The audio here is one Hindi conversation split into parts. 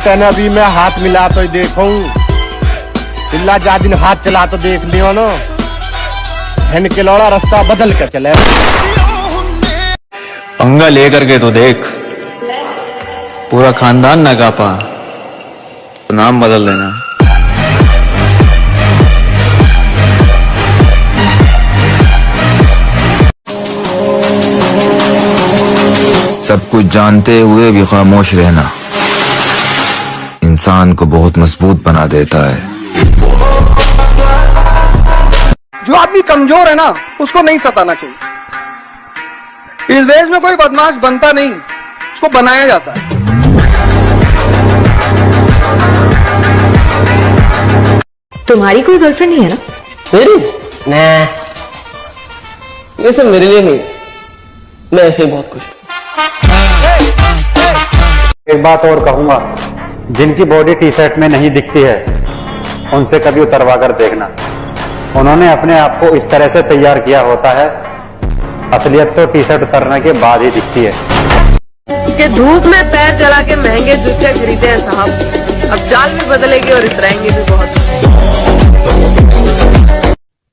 तेने भी मैं हाथ मिला तो देखूं, चिल्ला जा दिन हाथ चला तो देख लियो ना, हैन के लौड़ा रास्ता बदल के चले। पंगा लेकर के तो देख, पूरा खानदान ना कापा तो नाम बदल देना। सब कुछ जानते हुए भी खामोश रहना इंसान को बहुत मजबूत बना देता है। जो आदमी कमजोर है ना, उसको नहीं सताना चाहिए। इस देश में कोई बदमाश बनता नहीं, उसको बनाया जाता है। तुम्हारी कोई गर्लफ्रेंड नहीं है ना? मेरी? नहीं, ये सब मेरे लिए नहीं, मैं ऐसे ही बहुत खुश हूँ। एक बात और कहूंगा, जिनकी बॉडी टी शर्ट में नहीं दिखती है उनसे कभी उतरवा कर देखना। उन्होंने अपने आप को इस तरह से तैयार किया होता है, असलियत तो टी शर्ट उतरने के बाद ही दिखती है। कि धूप में पैर जला के महंगे जूते खरीदे हैं साहब, अब चाल भी बदलेगी और इतराएंगे भी बहुत।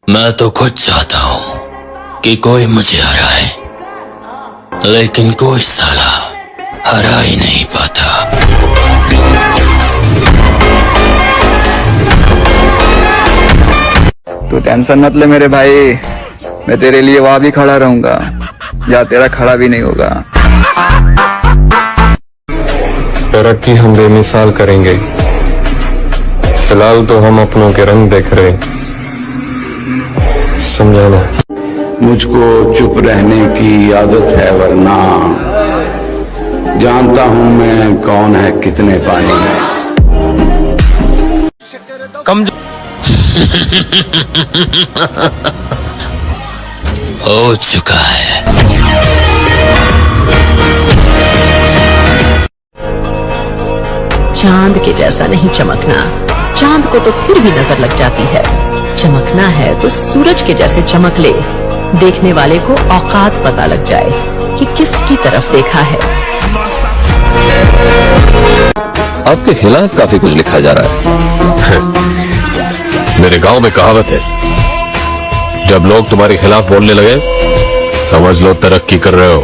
मैं तो खुद चाहता हूँ कि कोई मुझे हराए, लेकिन कोई साला हरा ही नहीं पाता। तू टेंशन मत ले मेरे भाई, मैं तेरे लिए वहां भी खड़ा रहूंगा या तेरा खड़ा भी नहीं होगा। तरक्की हम बेमिसाल करेंगे, फिलहाल तो हम अपनों के रंग देख रहे, समझाना। मुझको चुप रहने की आदत है, वरना जानता हूं मैं कौन है कितने पानी में। हो चुका है। चांद के जैसा नहीं चमकना, चांद को तो फिर भी नजर लग जाती है। चमकना है तो सूरज के जैसे चमक ले, देखने वाले को औकात पता लग जाए कि किसकी तरफ देखा है। आपके खिलाफ काफी कुछ लिखा जा रहा है। मेरे गांव में कहावत है, जब लोग तुम्हारे खिलाफ बोलने लगे समझ लो तरक्की कर रहे हो।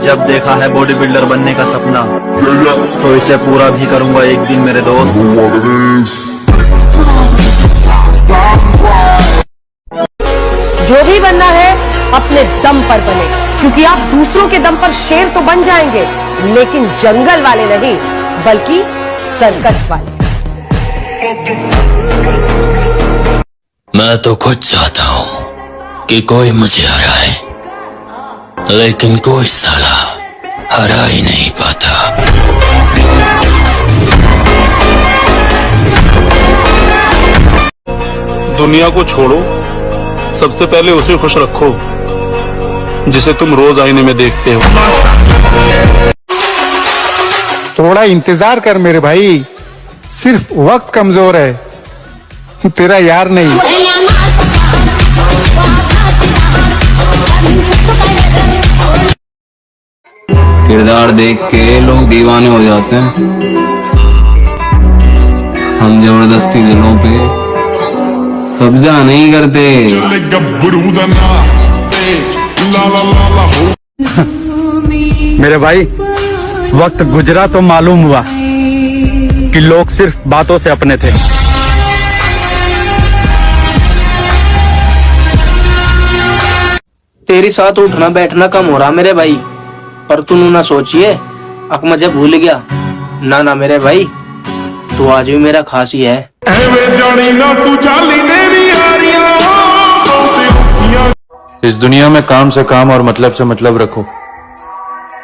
जब देखा है बॉडी बिल्डर बनने का सपना, तो इसे पूरा भी करूंगा एक दिन मेरे दोस्त। जो भी बनना है अपने दम पर बने, क्योंकि आप दूसरों के दम पर शेर तो बन जाएंगे, लेकिन जंगल वाले नहीं, बल्कि सर्कस वाले। मैं तो खुद चाहता हूँ कि कोई मुझे हराए, लेकिन कोई साला हरा ही नहीं पाता। दुनिया को छोड़ो, सबसे पहले उसे खुश रखो जिसे तुम रोज आईने में देखते हो। थोड़ा इंतजार कर मेरे भाई, सिर्फ वक्त कमजोर है, तेरा यार नहीं। किरदार देख के लोग दीवाने हो जाते हैं, हम जबरदस्ती दिलों पे कब्जा नहीं करते। मेरे भाई, वक्त गुजरा तो मालूम हुआ कि लोग सिर्फ बातों से अपने थे। तेरे साथ उठना बैठना कम हो रहा मेरे भाई, पर तू ना सोचिए अक मुझे भूल गया। ना ना मेरे भाई, तू आज भी मेरा खास ही है। इस दुनिया में काम से काम और मतलब से मतलब रखो,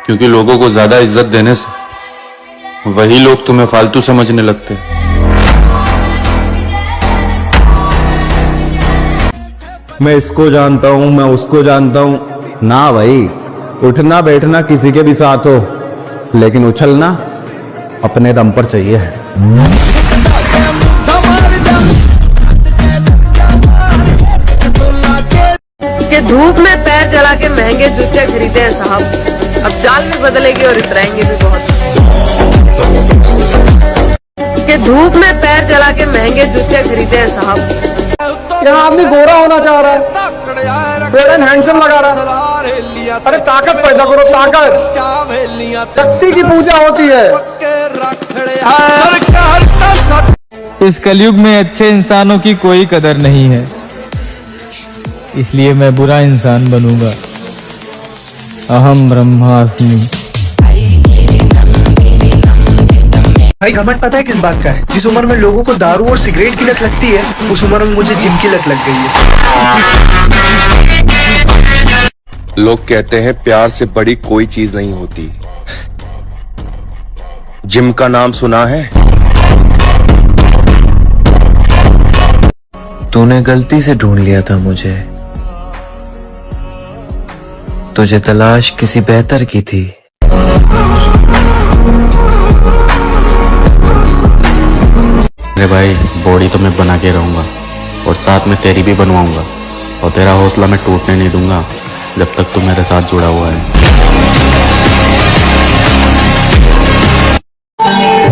क्योंकि लोगों को ज्यादा इज्जत देने से वही लोग तुम्हें फालतू समझने लगते। मैं इसको जानता हूँ, मैं उसको जानता हूँ ना भाई। उठना बैठना किसी के भी साथ हो, लेकिन उछलना अपने दम पर चाहिए। कि धूप में पैर जला के महंगे जूते खरीदे हैं साहब, अब चाल भी बदलेगी और इतराएंगे भी बहुत। कि धूप में पैर जला के महंगे जूते खरीदे हैं साहब। यहाँ आदमी गोरा होना चाह रहा है, फेयर एंड हैंडसम लगा रहा है। अरे ताकत पैदा करो, ताकत। शक्ति की पूजा होती है। इस कलयुग में अच्छे इंसानों की कोई कदर नहीं है, इसलिए मैं बुरा इंसान बनूंगा। अहम ब्रह्मास्मि। भाई घमंड पता है किस बात का है? जिस उम्र में लोगों को दारू और सिगरेट की लत लगती है, उस उम्र में मुझे जिम की लत लग गई है। लोग कहते हैं प्यार से बड़ी कोई चीज नहीं होती। जिम का नाम सुना है? तूने गलती से ढूंढ लिया था मुझे, तुझे तलाश किसी बेहतर की थी। अरे भाई, बॉडी तो मैं बना के रहूंगा और साथ में तेरी भी बनवाऊंगा, और तेरा हौसला मैं टूटने नहीं दूंगा जब तक तू मेरे साथ जुड़ा हुआ है।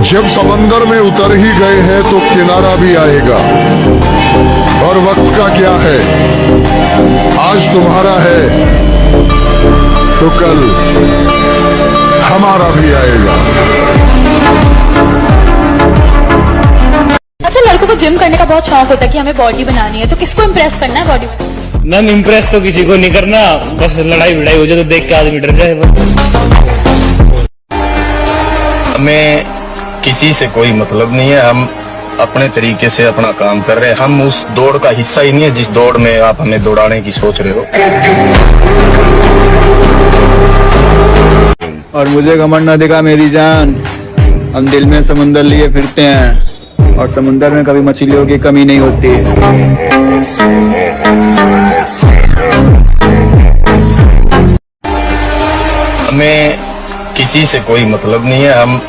जब समंदर में उतर ही गए हैं तो किनारा भी आएगा। और वक्त का क्या है, आज तुम्हारा है तो कल हमारा भी आएगा। अच्छा, लड़कों को जिम करने का बहुत शौक होता है कि हमें बॉडी बनानी है, तो किसको इम्प्रेस करना है बॉडी बनानी? मैम, इम्प्रेस तो किसी को नहीं करना, बस लड़ाई भिड़ाई हो जाए तो देख के आदमी डर जाए बस। हमें किसी से कोई मतलब नहीं है, हम अपने तरीके से अपना काम कर रहे हैं। हम उस दौड़ का हिस्सा ही नहीं है जिस दौड़ में आप हमें दौड़ाने की सोच रहे हो। और मुझे घमंड न दिखा मेरी जान, हम दिल में समुंदर लिए फिरते हैं और समुंदर में कभी मछलियों की कमी नहीं होती। हमें किसी से कोई मतलब नहीं है, हम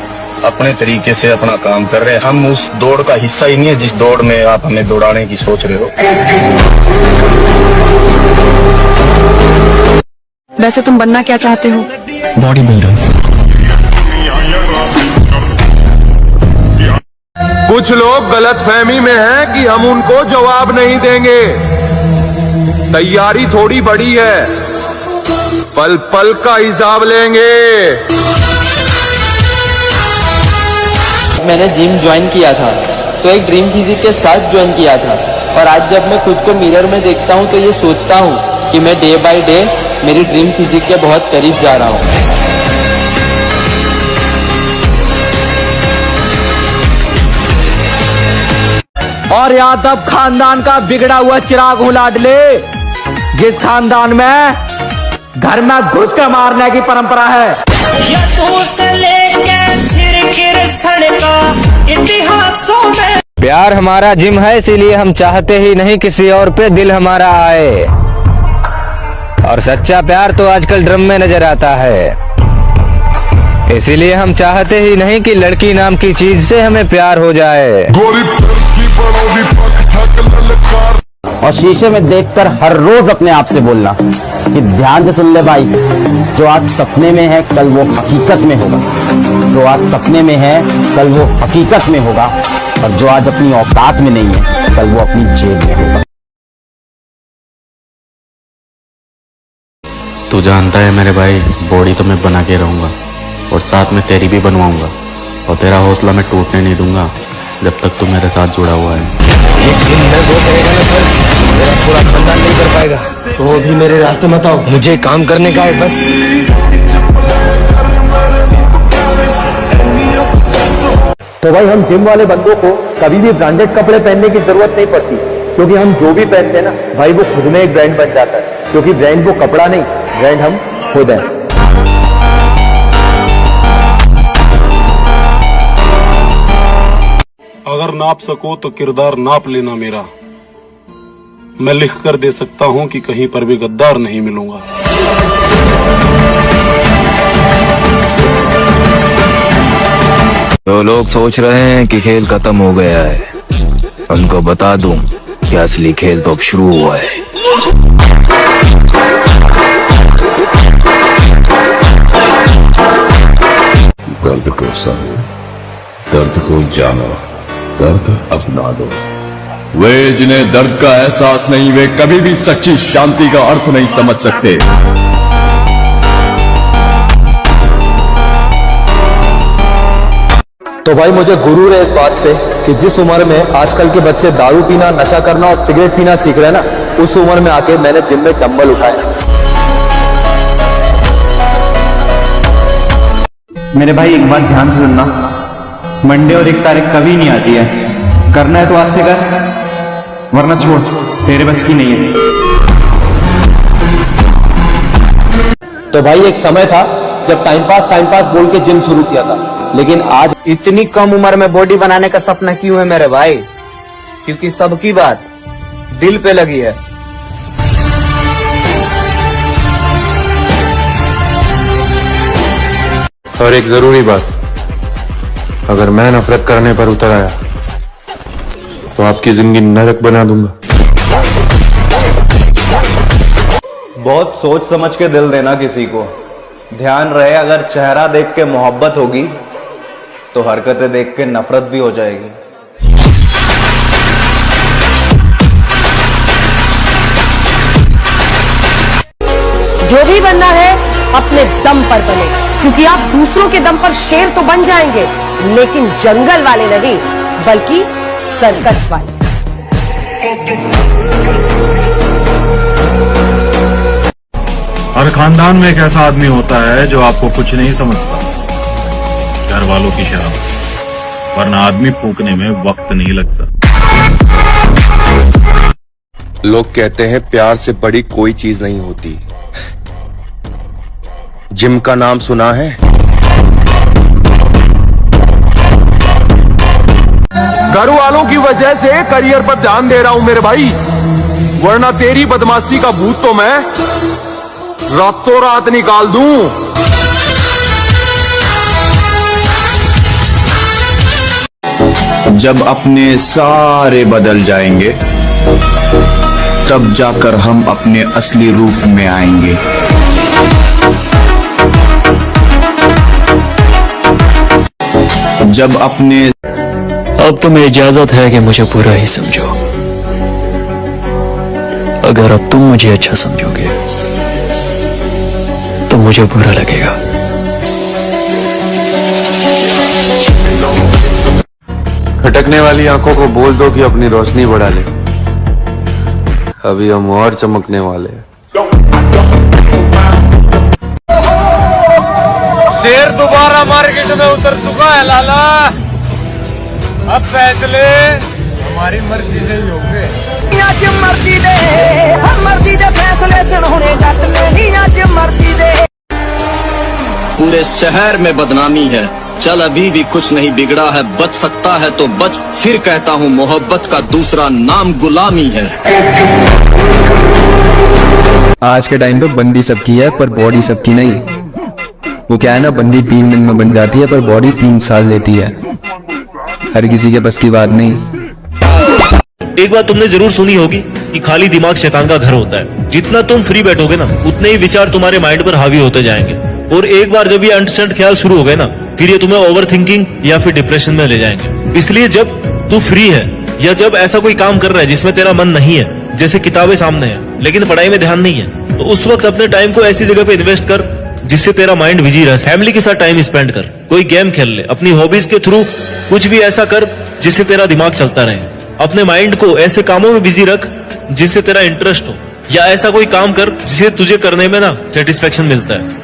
अपने तरीके से अपना काम कर रहे हैं। हम उस दौड़ का हिस्सा ही नहीं है जिस दौड़ में आप हमें दौड़ाने की सोच रहे हो। वैसे तुम बनना क्या चाहते हो? Body builder. कुछ लोग गलतफहमी में हैं कि हम उनको जवाब नहीं देंगे। तैयारी थोड़ी बड़ी है, पल पल का हिसाब लेंगे। मैंने जिम ज्वाइन किया था तो एक ड्रीम फिजिक के साथ ज्वाइन किया था, और आज जब मैं खुद को मिरर में देखता हूँ तो ये सोचता हूँ कि मैं डे बाय डे मेरी ड्रीम फिजिक के बहुत करीब जा रहा हूँ। और यादव खानदान का बिगड़ा हुआ चिराग हूँ लाडले, जिस खानदान में घर में घुस कर मारने की परंपरा है। प्यार हमारा जिम है, इसीलिए हम चाहते ही नहीं किसी और पे दिल हमारा आए। और सच्चा प्यार तो आजकल ड्रम में नजर आता है, इसीलिए हम चाहते ही नहीं कि लड़की नाम की चीज से हमें प्यार हो जाए। और शीशे में देखकर हर रोज अपने आप से बोलना कि ध्यान से सुन ले भाई, जो आज सपने में है कल वो हकीकत में होगा, जो आज सपने में है कल वो हकीकत में होगा, और जो आज अपनी औकात में नहीं है कल वो अपनी जेब में होगा। तू जानता है मेरे भाई, बॉडी तो मैं बना के रहूंगा और साथ में तेरी भी बनवाऊंगा, और तेरा हौसला मैं टूटने नहीं दूंगा जब तक तू मेरे साथ जुड़ा हुआ है। एक दिन मैं वो करेगा ना सर, मेरा पूरा खानदान नहीं कर पाएगा, तो वो भी मेरे रास्ते मत आओ, मुझे काम करने का है बस। तो भाई हम जिम वाले बंदों को कभी भी ब्रांडेड कपड़े पहनने की जरूरत नहीं पड़ती, क्योंकि हम जो भी पहनते हैं ना भाई वो खुद में एक ब्रांड बन जाता है, क्योंकि ब्रांड वो कपड़ा नहीं, ब्रांड हम खुद हैं। अगर नाप सको तो किरदार नाप लेना मेरा, मैं लिख कर दे सकता हूं कि कहीं पर भी गद्दार नहीं मिलूंगा। तो लोग सोच रहे हैं कि खेल खत्म हो गया है, उनको बता दूं कि असली खेल तो अब शुरू हुआ है। दर्द को सहो, दर्द को जानो, दर्द अपना दो। वे जिन्हें दर्द का एहसास नहीं, वे कभी भी सच्ची शांति का अर्थ नहीं समझ सकते। तो भाई मुझे गुरूर है इस बात पे कि जिस उम्र में आजकल के बच्चे दारू पीना, नशा करना और सिगरेट पीना सीख रहे हैं ना, उस उम्र में आके मैंने जिम में डंबल उठाए। मेरे भाई एक बात ध्यान से सुनना, मंडे और 1 तारीख कभी नहीं आती है। करना है तो आज से कर, वरना छोड़, तेरे बस की नहीं है। तो भाई एक समय था जब टाइम पास बोल के जिम शुरू किया था, लेकिन आज इतनी कम उम्र में बॉडी बनाने का सपना क्यों है मेरे भाई? क्योंकि सबकी बात दिल पे लगी है। और एक जरूरी बात, अगर मैं नफरत करने पर उतर आया तो आपकी जिंदगी नरक बना दूंगा। बहुत सोच समझ के दिल देना किसी को। ध्यान रहे, अगर चेहरा देख के मोहब्बत होगी तो हरकतें देख के नफरत भी हो जाएगी। जो भी बनना है अपने दम पर बने, क्योंकि आप दूसरों के दम पर शेर तो बन जाएंगे, लेकिन जंगल वाले नहीं, बल्कि सर्कस वाले। हर खानदान में एक ऐसा आदमी होता है जो आपको कुछ नहीं समझता, घर वालों की शर्म, वरना आदमी फूकने में वक्त नहीं लगता। लोग कहते हैं प्यार से बड़ी कोई चीज नहीं होती। जिम का नाम सुना है? घर वालों की वजह से करियर पर ध्यान दे रहा हूं मेरे भाई, वरना तेरी बदमाशी का भूत तो मैं रातों रात निकाल दूं। जब अपने सारे बदल जाएंगे, तब जाकर हम अपने असली रूप में आएंगे। जब अपने अब तुम्हें इजाजत है कि मुझे बुरा ही समझो। अगर अब तुम मुझे अच्छा समझोगे तो मुझे बुरा लगेगा। खटकने वाली आंखों को बोल दो कि अपनी रोशनी बढ़ा ले, अभी हम और चमकने वाले हैं। शेर दोबारा मार्केट में उतर चुका है लाला। अब फैसले हमारी मर्जी से ही होंगे। आज मर्जी दे, हम मर्जी दे फैसले सुनने जट नहीं, आज मर्जी दे। पूरे शहर में बदनामी है, चल अभी भी कुछ नहीं बिगड़ा है, बच सकता है तो बच, फिर कहता हूँ मोहब्बत का दूसरा नाम गुलामी है। आज के टाइम पे बंदी सबकी है पर बॉडी सबकी नहीं। वो क्या है ना, बंदी 3 दिन में बन जाती है पर बॉडी 3 साल लेती है। हर किसी के बस की बात नहीं। एक बात तुमने जरूर सुनी होगी कि खाली दिमाग शैतान का घर होता है। जितना तुम फ्री बैठोगे ना, उतने ही विचार तुम्हारे माइंड पर हावी होते जाएंगे, और एक बार जब ये अनस्टैंड ख्याल शुरू हो गए ना, फिर ये तुम्हें ओवर थिंकिंग या फिर डिप्रेशन में ले जाएंगे। इसलिए जब तू फ्री है या जब ऐसा कोई काम कर रहा है जिसमें तेरा मन नहीं है, जैसे किताबें सामने है लेकिन पढ़ाई में ध्यान नहीं है, तो उस वक्त अपने टाइम को ऐसी जगह पे इन्वेस्ट कर जिससे तेरा माइंड बिजी रहे। फैमिली के साथ टाइम स्पेंड कर, कोई गेम खेल ले, अपनी हॉबीज के थ्रू कुछ भी ऐसा कर जिससे तेरा दिमाग चलता रहे। अपने माइंड को ऐसे कामों में बिजी रख जिससे तेरा इंटरेस्ट हो, या ऐसा कोई काम कर जिसे तुझे करने में ना सेटिस्फेक्शन मिलता है।